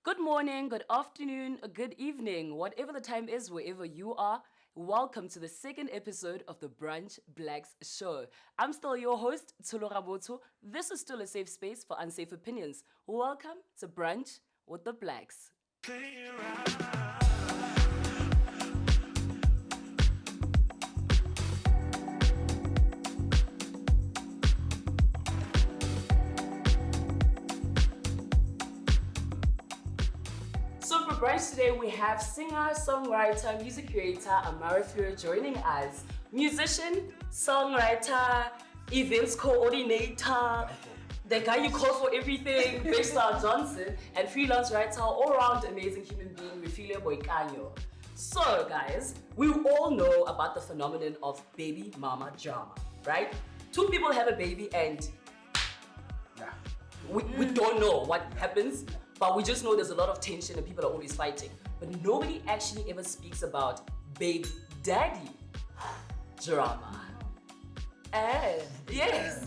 Good morning, good afternoon, good evening, whatever the time is, wherever you are. Welcome to the second episode of the Brunch Blacks Show. I'm still your host, Tsholo Rabotsho. This is still a safe space for unsafe opinions. Welcome to Brunch with the Blacks. So for brunch today, we have singer, songwriter, music creator Amara Fleur joining us. Musician, songwriter, events coordinator, the guy you call for everything, Bigstar Johnson, and freelance writer, all-round amazing human being, Refilwe Boikanyo. So guys, we all know about the phenomenon of baby mama drama, right? Two people have a baby and we don't know what happens, but we just know there's a lot of tension and people are always fighting. But nobody actually ever speaks about baby daddy drama. Yes,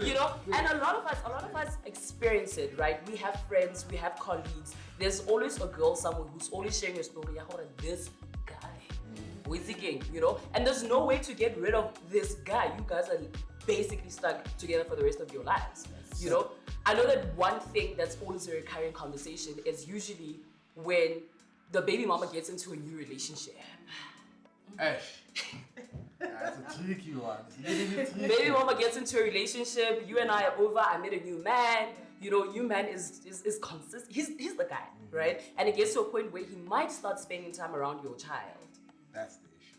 you know, and a lot of us experience it, right? We have friends, we have colleagues. There's always a girl somewhere who's always sharing a story about this guy, you know, and there's no way to get rid of this guy. You guys are basically stuck together for the rest of your lives, you know. I know that one thing that's always a recurring conversation is usually when the baby mama gets into a new relationship. That's a tricky one. Baby mama gets into a relationship, you and I are over, I met a new man, you know, new man is consistent, he's the guy, right? And it gets to a point where he might start spending time around your child. That's the issue.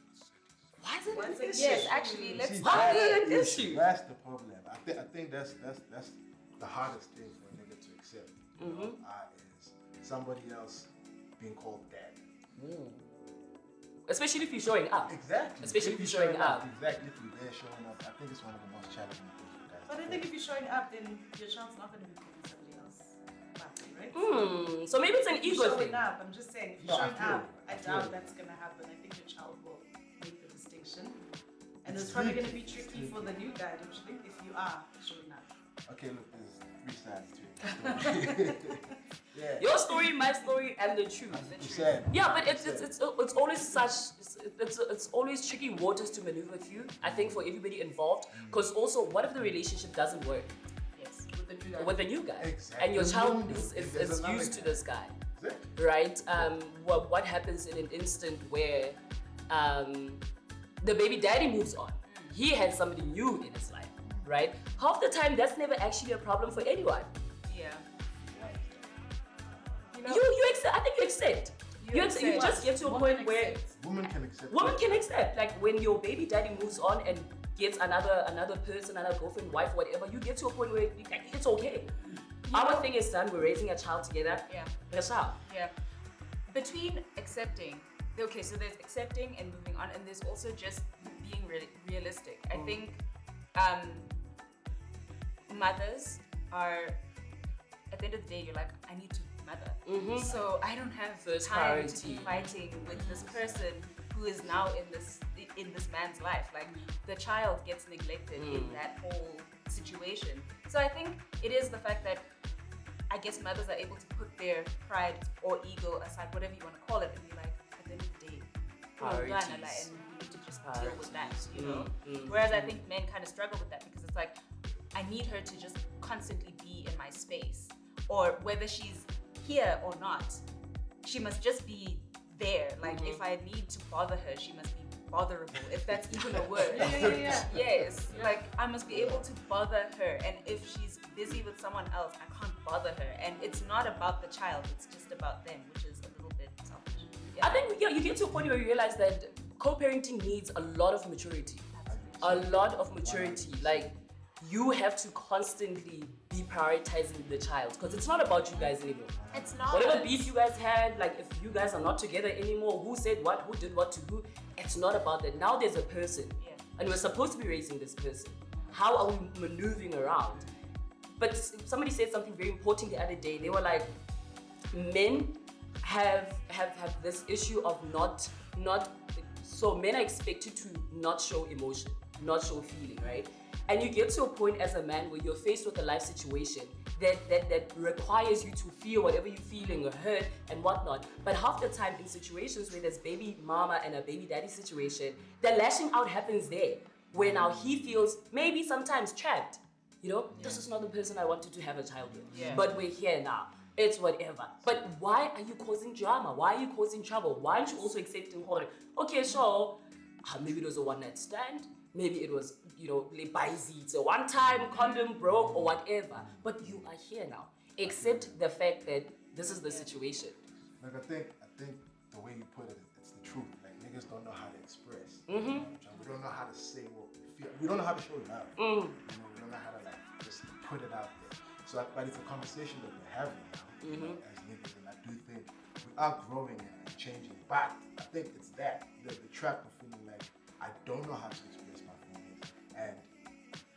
Why is it an issue? Yes, actually, let's Why is it an the issue? That's the problem. I think that's the hardest thing for a nigga to accept. Is somebody else being called dad. Especially if you're showing up. Exactly. Especially if you're showing up. Exactly. If you're there showing up, I think it's one of the most challenging things you guys. But I think if you're showing up, then your child's not going to be calling somebody else back, right? So maybe it's an If ego you're showing thing. up, I'm just saying, if you're showing up, I doubt that's going to happen. I think your child will make the distinction. And it's probably going to be tricky for the new guy, don't you think, if you are showing up? Okay, look, there's three sides to it. Yeah. Your story, my story, and the truth. Yeah, but it's always it's always tricky waters to maneuver through. I think for everybody involved, because also, what if the relationship doesn't work? Yes, with the new guy. With the new guy, Exactly. and your child There's is another used to guy. this guy, Exactly. right? What happens in an instant where the baby daddy moves on? He has somebody new in his life, right? Half the time, that's never actually a problem for anyone. Yeah. You accept. I think you accept. You just get to a point where Women can accept. women can accept. Like when your baby daddy moves on and gets another person, another girlfriend, wife, whatever, you get to a point where it's okay. Our thing is done. We're raising a child together. Yeah. That's how. Yeah. Between accepting, okay, so there's accepting and moving on, and there's also just being realistic. I think mothers are, at the end of the day, you're like, I need to mother. So I don't have First time priority. to be fighting with this person who is now in this man's life. Like the child gets neglected in that whole situation. So I think it is the fact that I guess mothers are able to put their pride or ego aside, whatever you want to call it, and be like, at the end of the day, we're done, Priorities. and we need to just deal with that, you know? Mm. Whereas I think men kind of struggle with that because it's like, I need her to just constantly be in my space, or whether she's here or not, she must just be there. Like if I need to bother her, she must be botherable, if that's even a word. Yeah. Yes, like I must be able to bother her, and if she's busy with someone else, I can't bother her. And it's not about the child, it's just about them, which is a little bit selfish. I think you get to a point where you realize that co-parenting needs a lot of maturity. A lot of maturity. Like you have to constantly be prioritizing the child because it's not about you guys anymore. It's not. Whatever beef you guys had, like if you guys are not together anymore, who said what, who did what to who, it's not about that. Now there's a person, and we're supposed to be raising this person. How are we maneuvering around? But somebody said something very important the other day. They were like, men have this issue of not. So men are expected to not show emotion, not show feeling, right? And you get to a point as a man where you're faced with a life situation that requires you to feel whatever you're feeling or hurt and whatnot. But half the time in situations where there's baby mama and a baby daddy situation, the lashing out happens there, where now he feels maybe sometimes trapped. You know, this is not the person I wanted to have a child with. Yeah. But we're here now. It's whatever. But why are you causing drama? Why are you causing trouble? Why aren't you also accepting horror? Okay, sure. Maybe it was a one-night stand. Maybe it was, it's a one-time condom broke or whatever. But you are here now. Accept the fact that this is the situation. Like I think the way you put it, it's the truth. Like niggas don't know how to express. Mm-hmm. We don't know how to say what we feel. We don't know how to show love. We don't know how to just put it out there. So, but it's a conversation that we're having now as niggas, and I do think we are growing and changing. But I think it's that the trap of feeling like I don't know how to express my feelings, and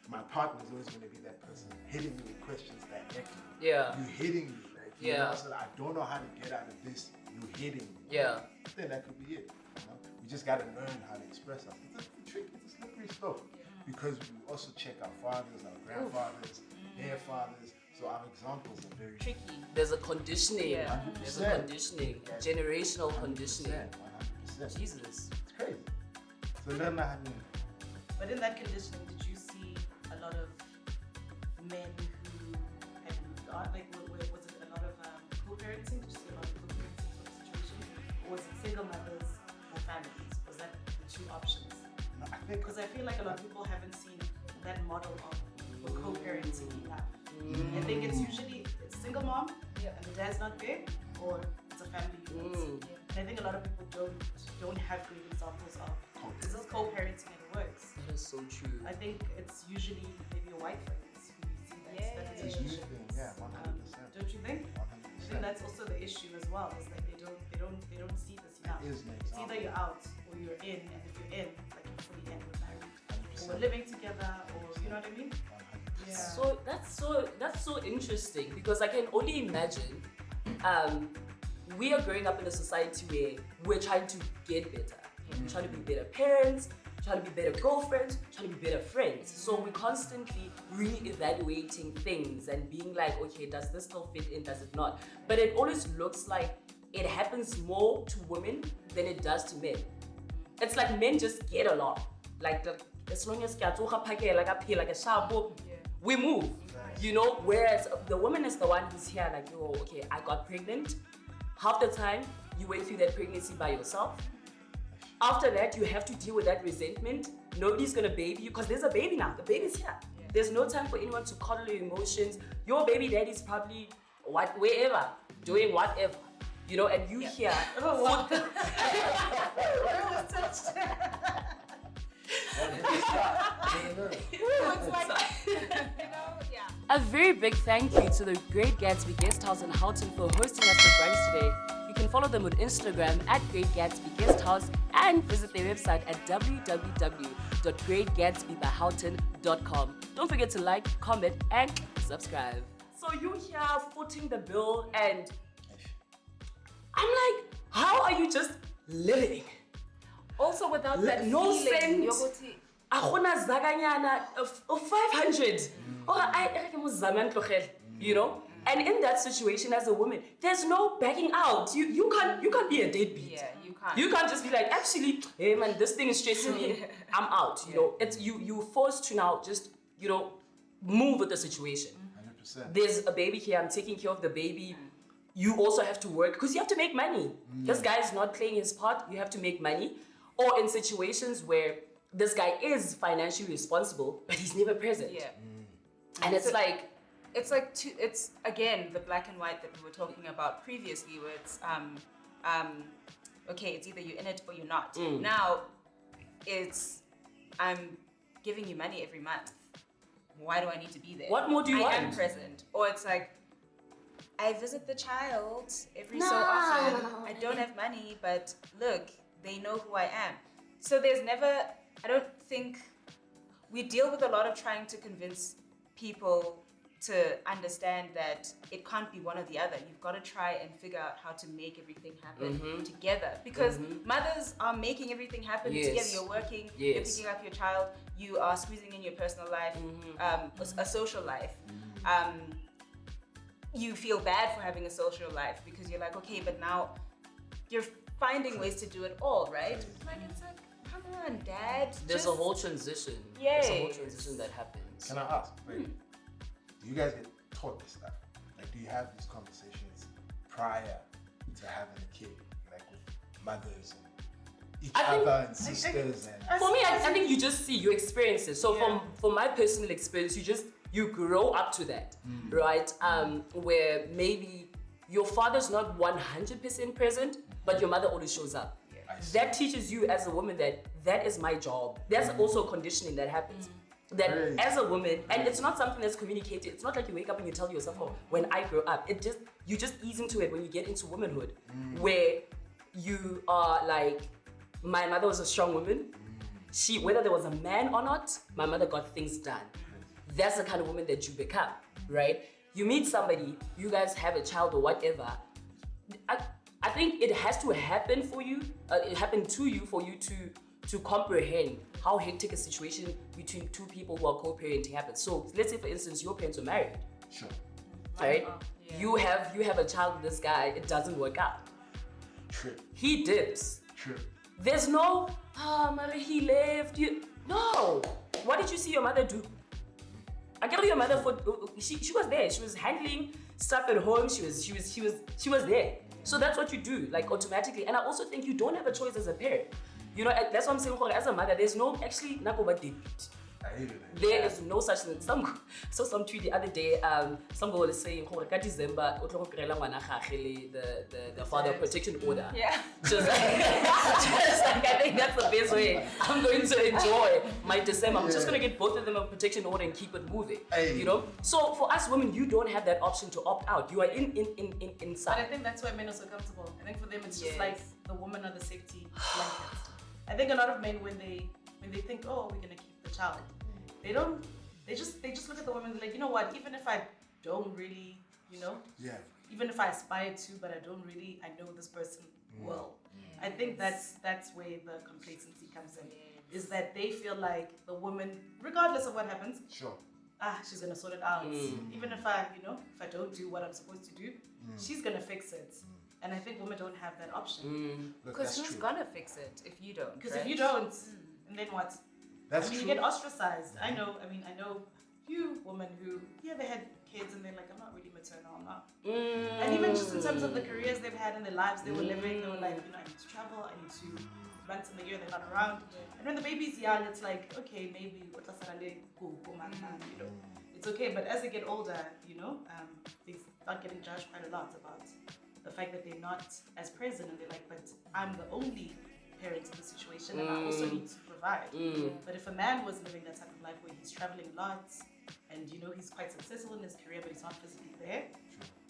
my partner is always going to be that person hitting me with questions directly. Yeah. You hitting me, like you know, so I don't know how to get out of this. You hitting me. Yeah. I think that could be it. We just got to learn how to express ourselves. It's a tricky, it's a slippery slope because we also check our fathers, our grandfathers, their fathers. So our examples are very Tricky. There's a conditioning. Yeah. There's a conditioning. Generational conditioning. 100%. Jesus. It's crazy. So learn how to. But in that conditioning, did you see a lot of men who had moved on? Like, was it a lot of co-parenting? Did you see a lot of co-parenting sort of situation? Or was it single mothers or families? Was that the two options? No, I think Because I feel like a lot of people haven't seen that model of co-parenting enough. I think it's usually a single mom and the dad's not there, or it's a family unit. And I think a lot of people don't have great examples of this is co-parenting and it works. That is so true. I think it's usually maybe your white friends who you see that it's a huge relationship. thing. Yeah, 100%. Don't you think? 100%. I think that's also the issue as well. It's like they don't see this enough. It is an It's example. either you're out or you're in, and if you're in, like you're fully in, we're married, or 100%. we're living together, or you know what I mean? 100%. Yeah. So that's so interesting because I can only imagine we are growing up in a society where we're trying to get better. We're trying to be better parents, trying to be better girlfriends, trying to be better friends. So we're constantly re-evaluating things and being like, okay, does this still fit in, does it not? But it always looks like it happens more to women than it does to men. It's like men just get along. Like as long as we move, whereas the woman is the one who's here like, yo, okay, I got pregnant. Half the time, you went through that pregnancy by yourself. After that, you have to deal with that resentment. Nobody's gonna baby you, because there's a baby now. The baby's here. There's no time for anyone to coddle your emotions. Your baby daddy's probably wherever, doing whatever. And you here. Oh, wow. Where was touched? A very big thank you to the Great Gatsby Guest House in Houghton for hosting us for brunch today. You can follow them on Instagram at Great Gatsby Guest House and visit their website at www.greatgatsbybyhoughton.com. Don't forget to like, comment, and subscribe. So you here footing the bill, and I'm like, how are you just living? Also without that No feeling, sense. Akona zaganyana of 500. And in that situation as a woman, there's no backing out. You can't be a deadbeat. Yeah, you can't. You can't just be like, actually, hey man, this thing is stressing me. I'm out. It's you forced to now just move with the situation. 100%. There's a baby here. I'm taking care of the baby. You also have to work because you have to make money. This guy is not playing his part. You have to make money. Or in situations where this guy is financially responsible, but he's never present. Yeah. And it's again the black and white that we were talking about previously, where it's okay, it's either you're in it or you're not. Now it's I'm giving you money every month. Why do I need to be there? What more do you want? I am present. Or it's like I visit the child every so often. I don't have money, but look, they know who I am. So there's never, I don't think, we deal with a lot of trying to convince people to understand that it can't be one or the other. You've got to try and figure out how to make everything happen together. Because mothers are making everything happen together. You're working, you're picking up your child, you are squeezing in your personal life, a social life. you feel bad for having a social life because you're like, okay, but now you're finding ways to do it all, right? Like, it's like, come on, Dad. There's a whole transition. Yes. There's a whole transition that happens. Can I ask, wait, do you guys get taught this stuff? Like, do you have these conversations prior to having a kid? Like with mothers and each other and sisters and... For me, I think you just see, you experience it. So from my personal experience, you grow up to that, right? Where maybe your father's not 100% present, but your mother always shows up. That teaches you as a woman that is my job. There's also conditioning that happens. That as a woman, and it's not something that's communicated. It's not like you wake up and you tell yourself, oh, when I grow up, you just ease into it when you get into womanhood, where you are like, my mother was a strong woman. She, whether there was a man or not, my mother got things done. That's the kind of woman that you become, right? You meet somebody, you guys have a child or whatever. I think it has to happen for you. It happened to you for you to comprehend how hectic a situation between two people who are co-parenting happens. So let's say, for instance, your parents are married. Sure. Right? You have a child with this guy. It doesn't work out. True. He dips. True. There's no, mother, he left you. No. What did you see your mother do? I get your mother she was there. She was handling stuff at home. She was there. So that's what you do, like automatically. And I also think you don't have a choice as a parent. You know, that's what I'm saying. As a mother, there's no actually nakuba deadbeat. I hate it. There is no such thing. Some tweet the other day. Some girl is saying, December, the father protection order. Yeah. Just like I think that's the best way. I'm going to enjoy my December. I'm just gonna get both of them a protection order and keep it moving. You know. So for us women, you don't have that option to opt out. You are inside. But I think that's why men are so comfortable. I think for them it's just like the woman are the safety blanket. I think a lot of men when they think, oh, we're gonna keep the child, they just look at the woman like, you know what, even if I don't really, even if I aspire to, but I don't really, I know this person well. I think that's where the complacency comes in, is that they feel like the woman, regardless of what happens, she's gonna sort it out. Even if I don't do what I'm supposed to do, she's gonna fix it. And I think women don't have that option. Because who's gonna fix it if you don't? Because if you don't, and then what? That's true. You get ostracized. I know few women who, they had kids and they're like, I'm not really maternal, I'm not. And even just in terms of the careers they've had and the lives they were living, they were like, I need to travel, I need to, months in the year they're not around. And when the baby's young, it's like, okay, maybe, it's okay. But as they get older, they start getting judged quite a lot about the fact that they're not as present, and they're like, but I'm the only parent in the situation and I also need to provide. But if a man was living that type of life where he's traveling a lot and he's quite successful in his career but he's not physically there,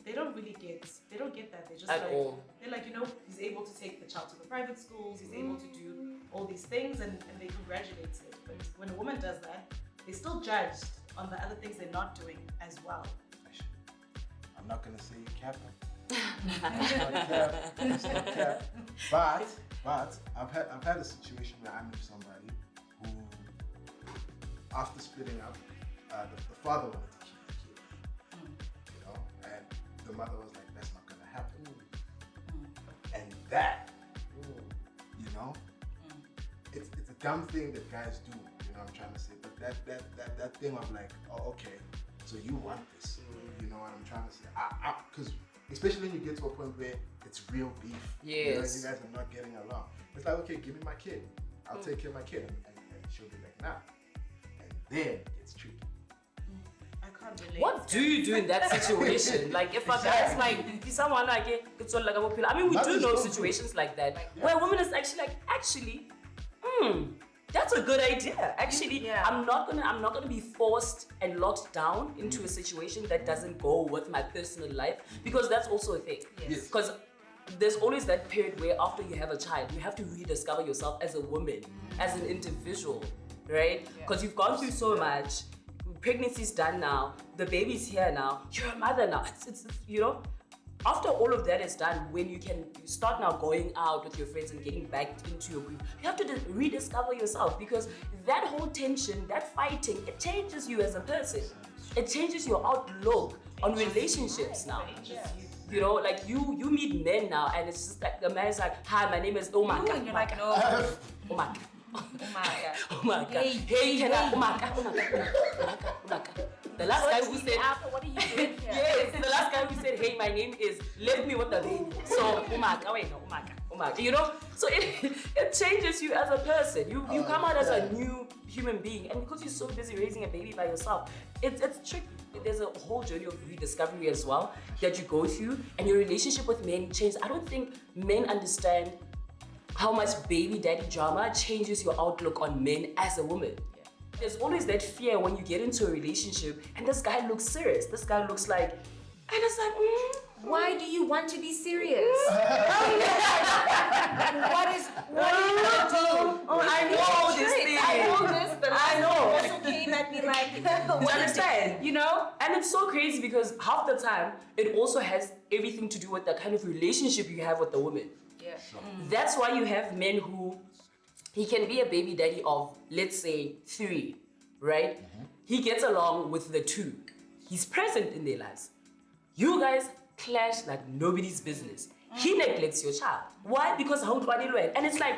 they don't get that. They're just they're like, he's able to take the child to the private schools, he's able to do all these things and they congratulate it. But when a woman does that, they're still judged on the other things they're not doing as well. I'm not gonna say you cap them. It's not cap. But I've had a situation where I knew somebody who, after splitting up, the father wanted to keep the kid, and the mother was like, "That's not gonna happen." And that, it's a dumb thing that guys do. I'm trying to say, but that thing of like, oh, okay, so you want this, you know what I'm trying to say? Because especially when you get to a point where it's real beef, you guys are not getting along. It's like, okay, give me my kid, I'll take care of my kid, and she'll be like, nah, and then it's tricky. I can't relate. What do you do in that situation? Like if a guy's like, someone like it's all like I mean, we do know situations like that where a woman is actually, that's a good idea. Actually, I'm not gonna be forced and locked down into a situation that doesn't go with my personal life, because that's also a thing. Yes. Because there's always that period where after you have a child, you have to rediscover yourself as a woman, as an individual, right? Because you've gone through so much. Pregnancy's done now. The baby's here now. You're a mother now. It's After all of that is done, when you start now going out with your friends and getting back into your group, you have to rediscover yourself, because that whole tension, that fighting, it changes you as a person. It changes your outlook on relationships now. You know, like you meet men now, and it's just like the man's like, "Hi, my name is Omaka." And you're like, no. Omaka. Omaka. Omaka. Hey, can I? Omaka. The last guy who said, what are you doing here? yes, the last guy who said, "Hey, my name is," left me with the baby. So Omaka, wait, no, Omaka. You know, so it changes you as a person. You come out as a new human being, and because you're so busy raising a baby by yourself, it's tricky. There's a whole journey of rediscovery as well that you go through, and your relationship with men changes. I don't think men understand how much baby daddy drama changes your outlook on men as a woman. Yeah. There's always that fear when you get into a relationship and this guy looks serious. This guy looks like, and it's like, why do you want to be serious? What are you gonna do? I know this thing. I know this. The I know. also came at me like, you understand? You know? And it's so crazy because half the time it also has everything to do with the kind of relationship you have with the woman. Yeah. That's why you have men who, he can be a baby daddy of, let's say, 3, right? He gets along with the 2. He's present in their lives. You guys clash like nobody's business. He neglects your child. Why? Because how and it's like,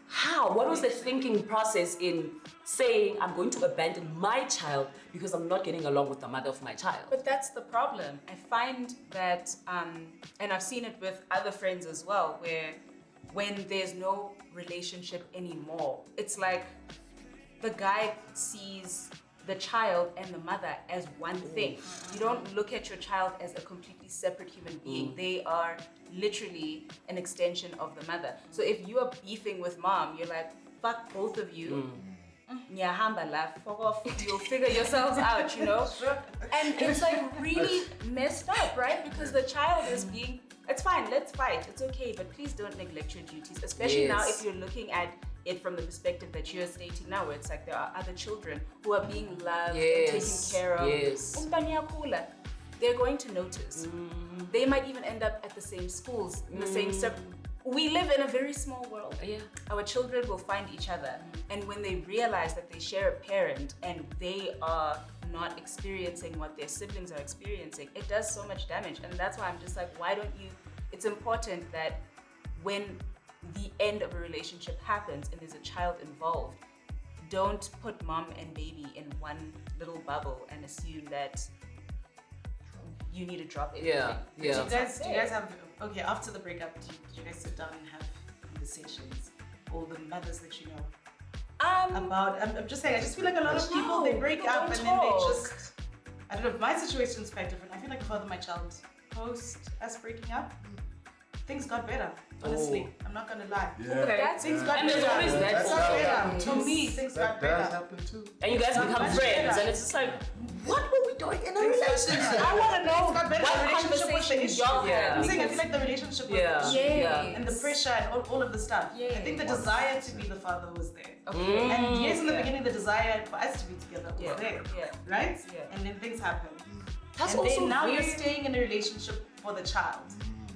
how? What was the thinking process in saying I'm going to abandon my child because I'm not getting along with the mother of my child? But that's the problem. I find that, and I've seen it with other friends as well, where when there's no relationship anymore, it's like the guy sees the child and the mother as one thing. You don't look at your child as a completely separate human being. They are literally an extension of the mother. So if you are beefing with mom, you're like, fuck both of you. Fuck off. You'll figure yourselves out, you know? And it's like really messed up, right? Because the child is being, it's fine, let's fight, it's okay, but please don't neglect your duties, especially now if you're looking at it from the perspective that you're stating now, where it's like there are other children who are being loved and taken care of. They're going to notice. They might even end up at the same schools, in the same we live in a very small world. Our children will find each other, and when they realize that they share a parent and they are not experiencing what their siblings are experiencing, it does so much damage. And that's why I'm just like, why don't you, it's important that when the end of a relationship happens and there's a child involved, don't put mom and baby in one little bubble and assume that you need to drop everything. Do you guys have, okay, after the breakup, do you guys sit down and have conversations? All the mothers that you know? About, I'm just saying, I just feel like a lot of people, they break up and then they just, I don't know, my situation is quite different. I feel like the father of my child, post us breaking up, things got better. Honestly, I'm not gonna lie. Things got and better. there's always that better. To me, things got better. That happen too. And you guys become friends, and it's just like, what were we doing in a relationship? I want to know what the relationship was the issue. I'm saying I feel like the relationship was the issue. And the pressure and all of the stuff. I think the desire to be the father was there. And yes, in the beginning, the desire for us to be together was there. Right? And then things happen. That's and also then now you're staying in a relationship for the child.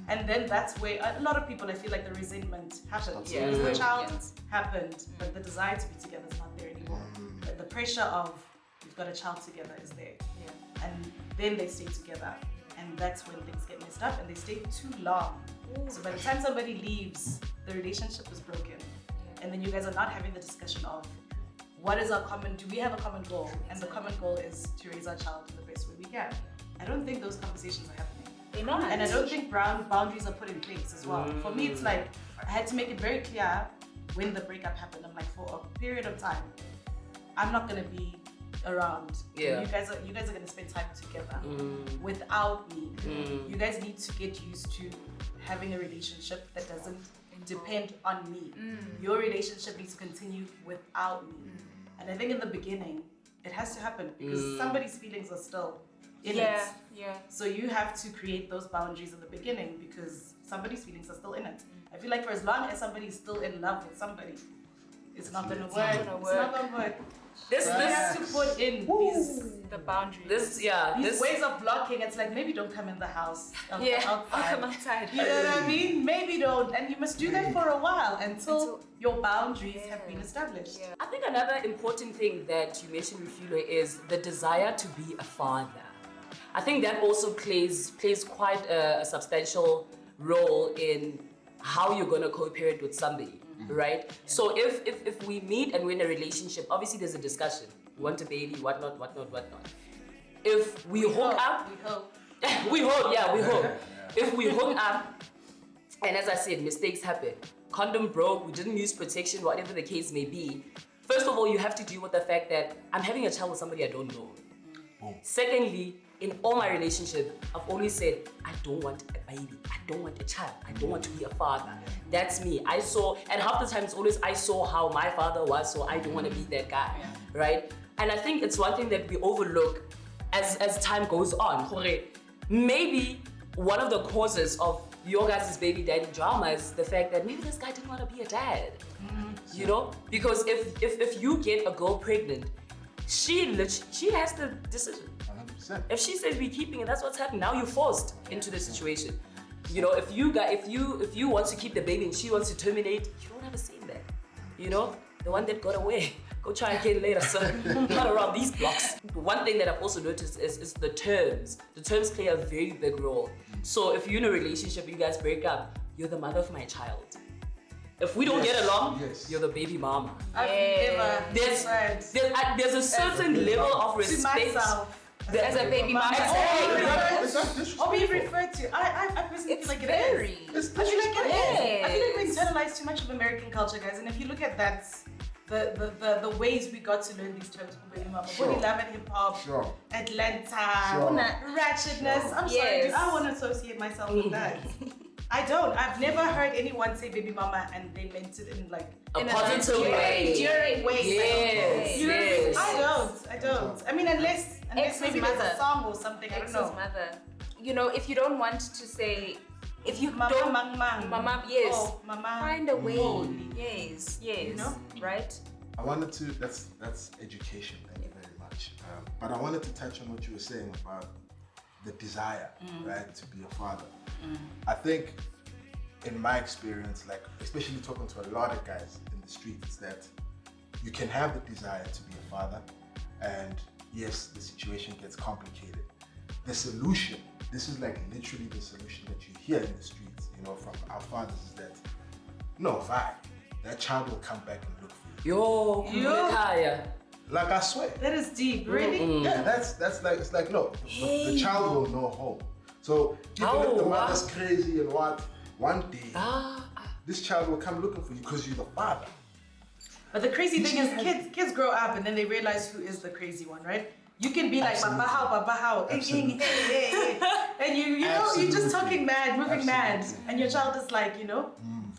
And then that's where a lot of people, I feel like the resentment happens. Because the child happened, but the desire to be together is not there anymore. But the pressure of you've got a child together is there. And then they stay together. And that's when things get messed up and they stay too long. So by the time somebody leaves, the relationship is broken. And then you guys are not having the discussion of what is our common, do we have a common goal? And the common goal is to raise our child in the best way we can. I don't think those conversations are happening. They're not. And I don't think boundaries are put in place as well. For me, it's like, I had to make it very clear when the breakup happened. I'm like, for a period of time, I'm not gonna be around. You guys are gonna spend time together without me. You guys need to get used to having a relationship that doesn't depend on me. Your relationship needs to continue without me. And I think in the beginning, it has to happen because somebody's feelings are still in it. So you have to create those boundaries in the beginning because somebody's feelings are still in it. I feel like for as long as somebody's still in love with somebody, it's not gonna work. It's not gonna work. This have to put in the boundaries. These ways of blocking. It's like maybe don't come in the house. I'll come outside. You know what I mean? Maybe don't, and you must do that for a while until your boundaries have been established. I think another important thing that you mentioned, Refilwe, is the desire to be a father. I think that also plays quite a substantial role in how you're gonna co-parent with somebody, right? So if we meet and we're in a relationship, obviously there's a discussion. We want a baby, whatnot. If we hook up, we hope. If we hook up, and as I said, mistakes happen. Condom broke, we didn't use protection, whatever the case may be. First of all, you have to deal with the fact that I'm having a child with somebody I don't know. Boom. Secondly, in all my relationships, I've always said, I don't want a baby. I don't want a child. I don't want to be a father. That's me. And half the time it's always I saw how my father was, so I don't want to be that guy, right? And I think it's one thing that we overlook as time goes on. Maybe one of the causes of your guys' baby daddy drama is the fact that maybe this guy didn't want to be a dad. You know? Because if you get a girl pregnant, she has the decision. 100%. If she says we're keeping it, that's what's happening. Now you're forced into the situation. You know, if you want to keep the baby and she wants to terminate, you don't have a say in that. You know? The one that got away. Go try again later, sir. Not around these blocks. One thing that I've also noticed is the terms. The terms play a very big role. So if you're in a relationship, you guys break up, you're the mother of my child. If we don't get along, you're the baby mama. There's a certain level of respect. To myself. As a baby mama. Or be referred to. I personally feel like it is. I feel like it is. I feel like we internalize too much of American culture, guys. And if you look at that, the ways we got to learn these terms from baby mama, body love and hip hop, Atlanta, ratchetness. I'm sorry, dude, I want to associate myself with that. I don't. I've never heard anyone say baby mama and they meant it in like a positive way. During ways. Yes. I don't. I mean, unless maybe there's a song or something. I don't know. Mother. You know, if you don't want to say, if you mama, don't, mama, yes, mama, find a way. Yes, you know, right? I wanted to. That's education. Thank you very much. But I wanted to touch on what you were saying about the desire, right, to be a father. I think, in my experience, like especially talking to a lot of guys in the streets, that you can have the desire to be a father, and yes, the situation gets complicated. The solution, this is like literally the solution that you hear in the streets, you know, from our fathers, is that no, vibe. That child will come back and look for you. Yo. Like I swear. That is deep, really? Yeah, that's like, it's like, no, the child will know home. So even if the mother's crazy and what, one day, this child will come looking for you because you're the father. But the crazy thing is kids grow up and then they realize who is the crazy one, right? You can be like, Papa how, and you know, you're just talking mad, moving mad, and your child is like, you know,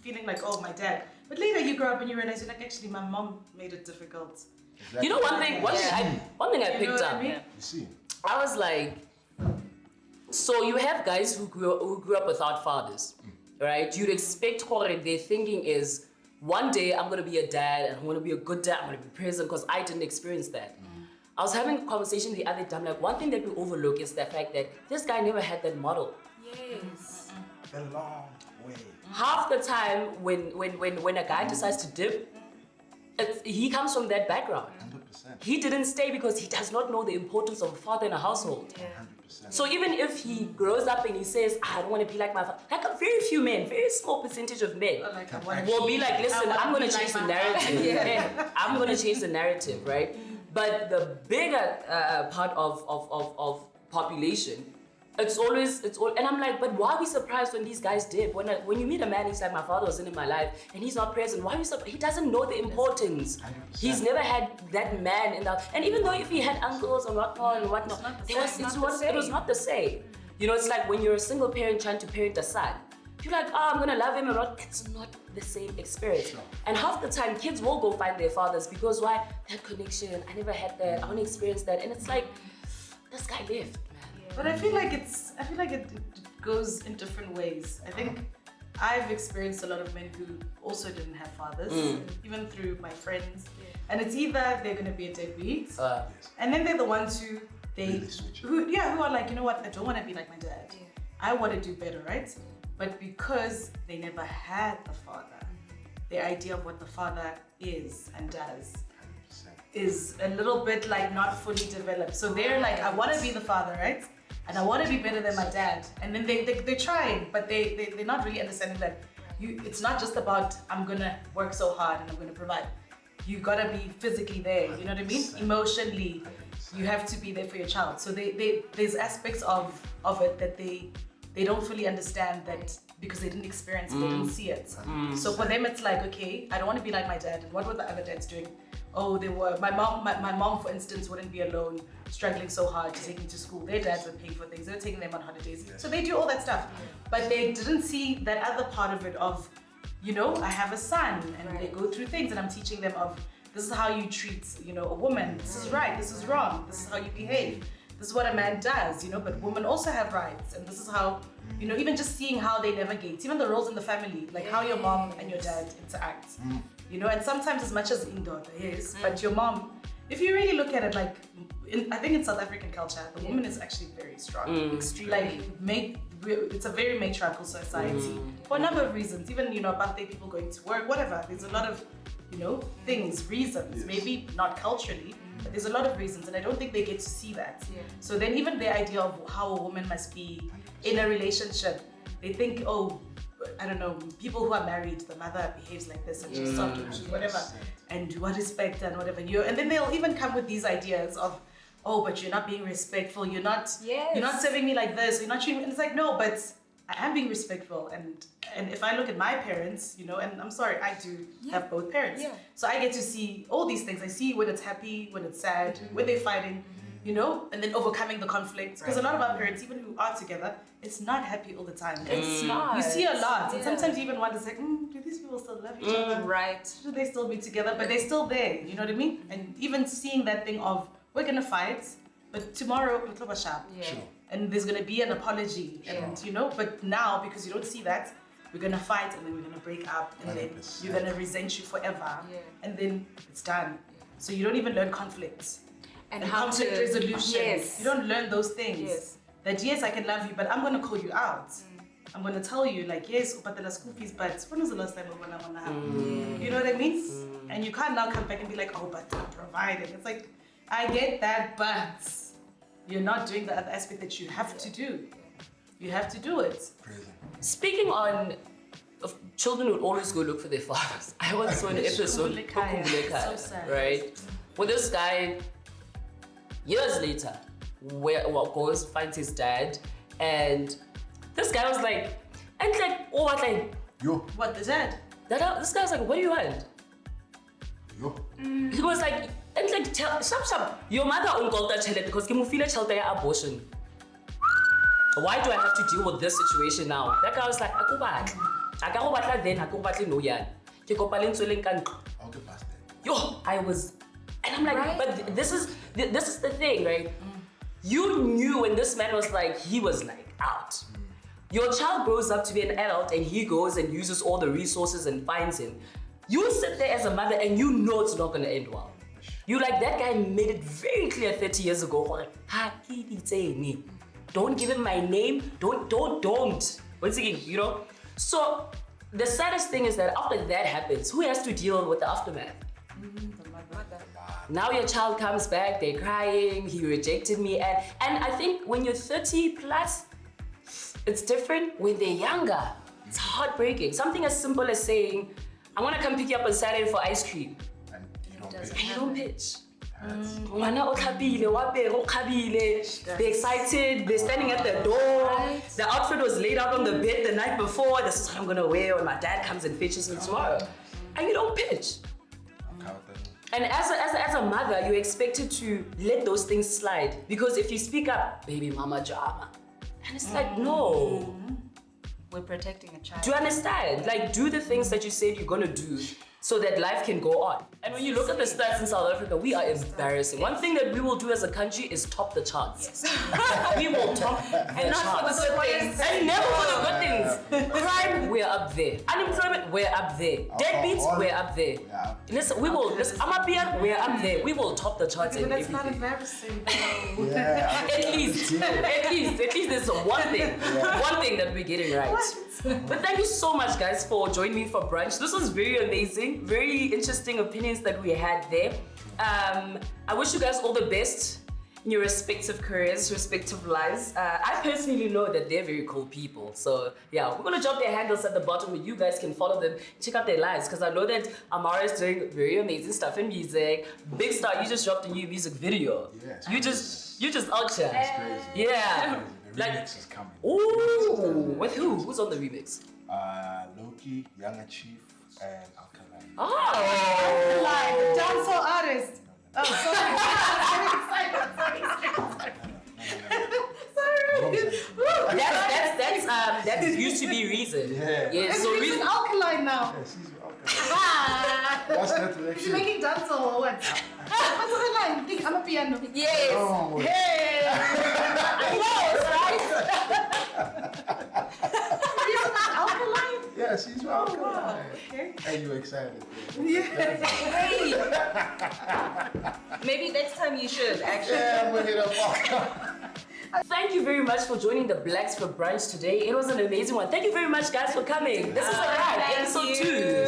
feeling like, oh, my dad. But later you grow up and you realize you're like, actually, my mom made it difficult. Exactly. You know, one thing I picked up. You see, I was like, so you have guys who grew up without fathers, right? You'd expect their thinking is, one day I'm gonna be a dad and I'm gonna be a good dad, I'm gonna be present because I didn't experience that. I was having a conversation the other day, I'm like, one thing that we overlook is the fact that this guy never had that model. Yes. a long way. Half the time when a guy decides to dip, he comes from that background. 100%. He didn't stay because he does not know the importance of a father in a household. Yeah. 100%. So even if he grows up and he says, I don't want to be like my father, like a very few men, very small percentage of men will be like, listen, I'm going to change the narrative. Yeah. I'm going to change the narrative, right? But the bigger part of population, it's all, and I'm like, but why are we surprised when these guys dip? When you meet a man, he's like, my father wasn't in my life, and he's not present. Why are we surprised? He doesn't know the importance. 100%. He's never had that man in that. And even though if he had uncles and whatnot, it was not the same. You know, it's like when you're a single parent trying to parent a son. You're like, oh, I'm gonna love him or not. It's not the same experience. Sure. And half the time, kids will go find their fathers because why? That connection. I never had that. I want to experience that. And it's like, this guy left. But I feel like it goes in different ways. I think I've experienced a lot of men who also didn't have fathers, even through my friends. And it's either they're gonna be a deadbeat, and then they're the ones who are like, you know what, I don't want to be like my dad. Yeah. I want to do better, right? But because they never had the father, their idea of what the father is and does is a little bit like not fully developed. So they're like, I want to be the father, right? and I want to be better than my dad. And then they're trying, but they're not really understanding that it's not just about I'm gonna work so hard and I'm gonna provide. You gotta be physically there, you know what I mean? Emotionally, you have to be there for your child. So there's aspects of it that they don't fully understand, that because they didn't experience it, they didn't see it. So for them, it's like, okay, I don't want to be like my dad. And what were the other dads doing? Oh, they were, my mom, for instance, wouldn't be alone, struggling so hard to take me to school. Their dads were paying for things. They were taking them on holidays. So they do all that stuff. But they didn't see that other part of it of, you know, I have a son and they go through things and I'm teaching them of, this is how you treat, you know, a woman. This is right, this is wrong. This is how you behave. This is what a man does, you know, but women also have rights. And this is how, you know, even just seeing how they navigate, even the roles in the family, like how your mom and your dad interact. You know, and sometimes as much as indoor, yes, but your mom, if you really look at it, like, I think in South African culture, the woman is actually very strong. Extremely. Like, it's a very matriarchal society for a number of reasons. Even, you know, birthday people going to work, whatever. There's a lot of, you know, things, reasons. Maybe not culturally, but there's a lot of reasons, and I don't think they get to see that. So then even the idea of how a woman must be in a relationship, they think, oh, I don't know, people who are married, the mother behaves like this and she's soft and she's whatever, and what respect and whatever. And then they'll even come with these ideas of, oh, but you're not being respectful, you're not serving me like this, you're not treating me, and it's like, no, but I am being respectful. And if I look at my parents, you know, and I'm sorry, I do have both parents. So I get to see all these things. I see when it's happy, when it's sad, when they're fighting, you know, and then overcoming the conflict. Because a lot of our parents, even who are together, it's not happy all the time. It's not. You see a lot. And sometimes you even wonder, like, do these people still love each other? Right. Should they still be together? But they're still there, you know what I mean? And even seeing that thing of, we're going to fight, but tomorrow, we'll be sharp. And there's going to be an apology. And, you know, but now, because you don't see that, we're going to fight and then we're going to break up and then you're going to resent you forever. And then it's done. So you don't even learn conflicts. And how conflict resolution. You don't learn those things. That yes, I can love you, but I'm going to call you out. I'm going to tell you, like, yes, but the school fees, but when was the last time we went out? You know what I mean? And you can't now come back and be like, oh, but I'm providing. It's like, I get that, but you're not doing the other aspect that you have to do. You have to do it. Crazy. Speaking on of children would always go look for their fathers. I once saw an episode, So sad. right? With this guy, years later, goes, finds his dad, and this guy was like, and like, oh, what, like, Yo. What, the dad? This guy was like, what do you want? Yo. He was like, and like, sharp, your mother uncle that child because he feel child abortion. Why do I have to deal with this situation now? That guy was like, I go back then, no yan. I'll get past that. Yo, I was, and I'm like, but this is the thing, right? You knew when this man was like, he was like out. Your child grows up to be an adult and he goes and uses all the resources and finds him. You sit there as a mother and you know it's not gonna end well. You like, that guy made it very clear 30 years ago, like, don't give him my name, don't. Once again, you know? So the saddest thing is that after that happens, who has to deal with the aftermath? The mother. Now your child comes back, they're crying, he rejected me. And I think when you're 30 plus, it's different. When they're younger, it's heartbreaking. Something as simple as saying, I'm gonna come pick you up on Saturday for ice cream. And you don't And pitch. you don't pitch. They're excited, they're standing at the door. The outfit was laid out on the bed the night before. This is what I'm gonna wear when my dad comes and fetches me tomorrow. And you don't pitch. And as a mother, you're expected to let those things slide. Because if you speak up, baby mama drama. And it's like, no. We're protecting a child. Do you understand? Like, do the things that you said you're gonna do so that life can go on. And when you look at the stats in South Africa, we are embarrassing. One thing that we will do as a country is top the charts. We will top the charts. For the good things. And never for the good things. Crime, we're up there. Unemployment, we're up there. Deadbeats, we're up there. Listen, we will, Amapian, we're up there. We will top the charts in That's not everything. embarrassing. At least there's one thing that we're getting right. But thank you so much, guys, for joining me for brunch. This was very amazing, very interesting opinions that we had there. I wish you guys all the best. in your respective careers, respective lives. I personally know that they're very cool people. So yeah, we're gonna drop their handles at the bottom where you guys can follow them, check out their lives. Because I know that Amara is doing very amazing stuff in music. Bigstar, you just dropped a new music video. Yes. You just out here. It's crazy. Yeah. The remix is coming. Ooh, with who? Who's on the remix? Loki, Younger Chief, and Alkaline. Oh. Like the dancehall artist. Oh, sorry. That used to be Reason. Yeah. So Reason Alkaline now. Yes, he's Alkaline. That's that Is direction. he making dancehall or what? What's the line? I'm a piano. Yes. Oh, Hey! Close, right? Reason Alkaline? yes, he's Alkaline. Okay. And you excited? Yeah. Hey! Maybe next time you should, actually. Yeah, we'll hit up. Thank you very much for joining the Blacks for Brunch today. It was an amazing one. Thank you very much, guys, for coming. This is a wrap. Thank Episode you. 2.